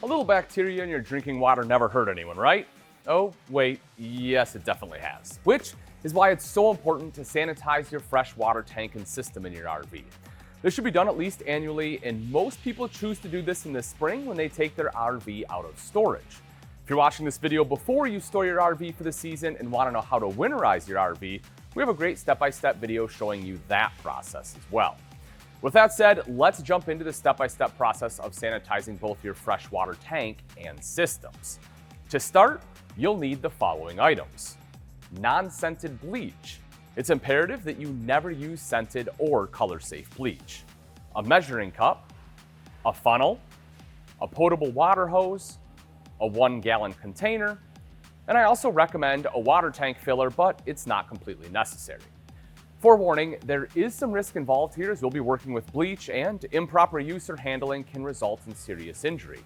A little bacteria in your drinking water never hurt anyone, right? Oh, wait, yes, it definitely has. Which is why it's so important to sanitize your fresh water tank and system in your RV. This should be done at least annually, and most people choose to do this in the spring when they take their RV out of storage. If you're watching this video before you store your RV for the season and want to know how to winterize your RV, we have a great step-by-step video showing you that process as well. With that said, let's jump into the step-by-step process of sanitizing both your freshwater tank and systems. To start, you'll need the following items. Non-scented bleach. It's imperative that you never use scented or color-safe bleach. A measuring cup, a funnel, a potable water hose, a 1-gallon container, and I also recommend a water tank filler, but it's not completely necessary. Forewarning, there is some risk involved here as you'll be working with bleach, and improper use or handling can result in serious injury.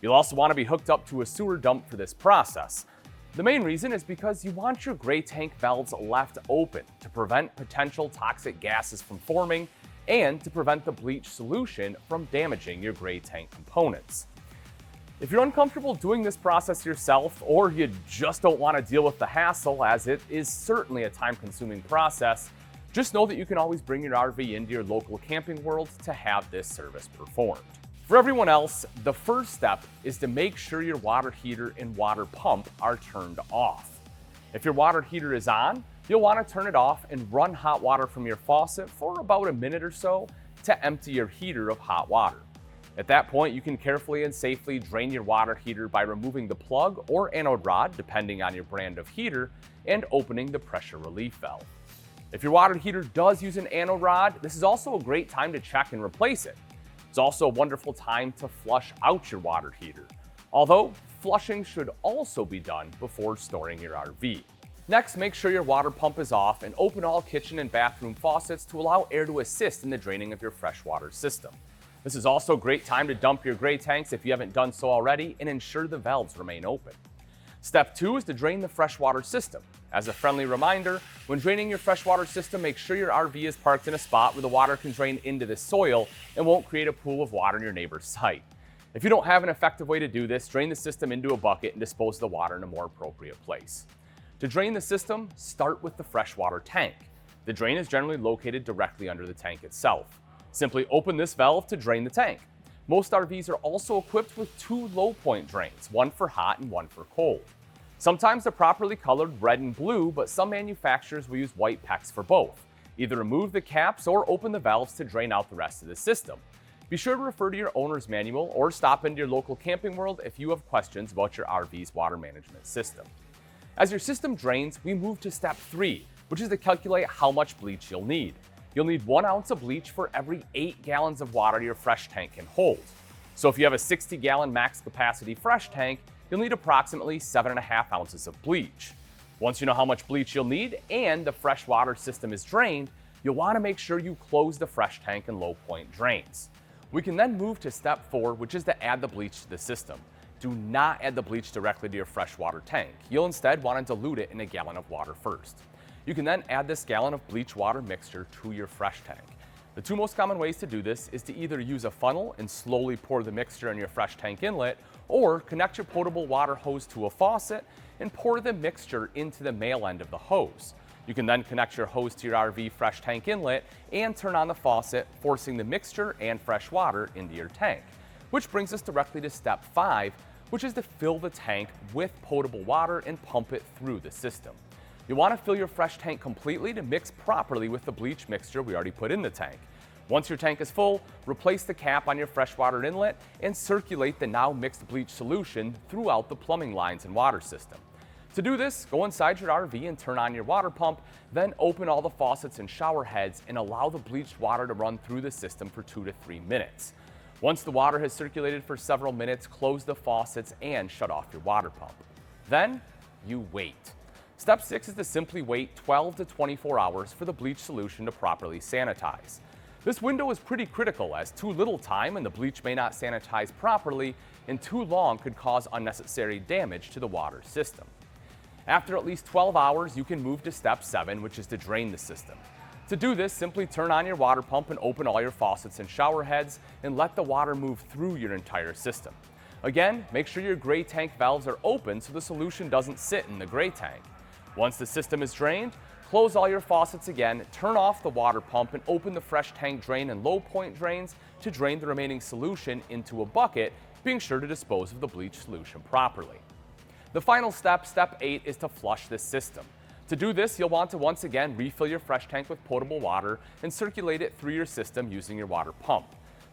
You'll also want to be hooked up to a sewer dump for this process. The main reason is because you want your gray tank valves left open to prevent potential toxic gases from forming and to prevent the bleach solution from damaging your gray tank components. If you're uncomfortable doing this process yourself, or you just don't want to deal with the hassle, as it is certainly a time-consuming process, just know that you can always bring your RV into your local Camping World to have this service performed. For everyone else, the first step is to make sure your water heater and water pump are turned off. If your water heater is on, you'll want to turn it off and run hot water from your faucet for about a minute or so to empty your heater of hot water. At that point, you can carefully and safely drain your water heater by removing the plug or anode rod, depending on your brand of heater, and opening the pressure relief valve. If your water heater does use an anode rod, this is also a great time to check and replace it. It's also a wonderful time to flush out your water heater, although flushing should also be done before storing your RV. Next, make sure your water pump is off and open all kitchen and bathroom faucets to allow air to assist in the draining of your freshwater system. This is also a great time to dump your gray tanks if you haven't done so already and ensure the valves remain open. Step 2 is to drain the freshwater system. As a friendly reminder, when draining your freshwater system, make sure your RV is parked in a spot where the water can drain into the soil and won't create a pool of water in your neighbor's site. If you don't have an effective way to do this, drain the system into a bucket and dispose of the water in a more appropriate place. To drain the system, start with the freshwater tank. The drain is generally located directly under the tank itself. Simply open this valve to drain the tank. Most RVs are also equipped with 2 low point drains, one for hot and one for cold. Sometimes they're properly colored red and blue, but some manufacturers will use white PEX for both. Either remove the caps or open the valves to drain out the rest of the system. Be sure to refer to your owner's manual or stop into your local Camping World if you have questions about your RV's water management system. As your system drains, we move to step 3, which is to calculate how much bleach you'll need. You'll need 1 ounce of bleach for every 8 gallons of water your fresh tank can hold. So if you have a 60-gallon max capacity fresh tank, you'll need approximately 7.5 ounces of bleach. Once you know how much bleach you'll need and the freshwater system is drained, you'll want to make sure you close the fresh tank and low point drains. We can then move to step 4, which is to add the bleach to the system. Do not add the bleach directly to your freshwater tank. You'll instead want to dilute it in a gallon of water first. You can then add this gallon of bleach water mixture to your fresh tank. The 2 most common ways to do this is to either use a funnel and slowly pour the mixture in your fresh tank inlet, or connect your potable water hose to a faucet and pour the mixture into the male end of the hose. You can then connect your hose to your RV fresh tank inlet and turn on the faucet, forcing the mixture and fresh water into your tank. Which brings us directly to step 5, which is to fill the tank with potable water and pump it through the system. You'll want to fill your fresh tank completely to mix properly with the bleach mixture we already put in the tank. Once your tank is full, replace the cap on your freshwater inlet and circulate the now mixed bleach solution throughout the plumbing lines and water system. To do this, go inside your RV and turn on your water pump, then open all the faucets and shower heads and allow the bleached water to run through the system for 2 to 3 minutes. Once the water has circulated for several minutes, close the faucets and shut off your water pump. Then, you wait. Step 6 is to simply wait 12 to 24 hours for the bleach solution to properly sanitize. This window is pretty critical, as too little time and the bleach may not sanitize properly, and too long could cause unnecessary damage to the water system. After at least 12 hours, you can move to step 7, which is to drain the system. To do this, simply turn on your water pump and open all your faucets and shower heads and let the water move through your entire system. Again, make sure your gray tank valves are open so the solution doesn't sit in the gray tank. Once the system is drained, close all your faucets again, turn off the water pump, and open the fresh tank drain and low point drains to drain the remaining solution into a bucket, being sure to dispose of the bleach solution properly. The final step, step 8, is to flush this system. To do this, you'll want to once again refill your fresh tank with potable water and circulate it through your system using your water pump.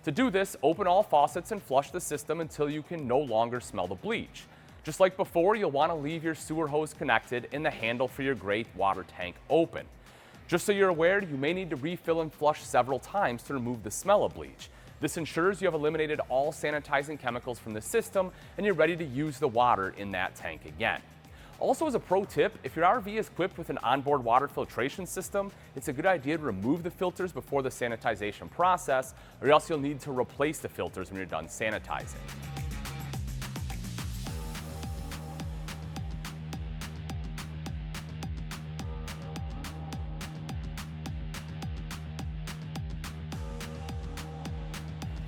To do this, open all faucets and flush the system until you can no longer smell the bleach. Just like before, you'll want to leave your sewer hose connected and the handle for your gray water tank open. Just so you're aware, you may need to refill and flush several times to remove the smell of bleach. This ensures you have eliminated all sanitizing chemicals from the system and you're ready to use the water in that tank again. Also, as a pro tip, if your RV is equipped with an onboard water filtration system, it's a good idea to remove the filters before the sanitization process, or else you'll need to replace the filters when you're done sanitizing.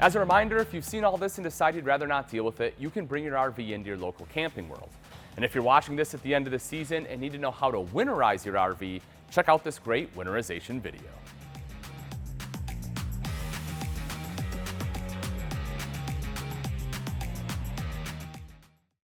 As a reminder, if you've seen all this and decide you'd rather not deal with it, you can bring your RV into your local Camping World. And if you're watching this at the end of the season and need to know how to winterize your RV, check out this great winterization video.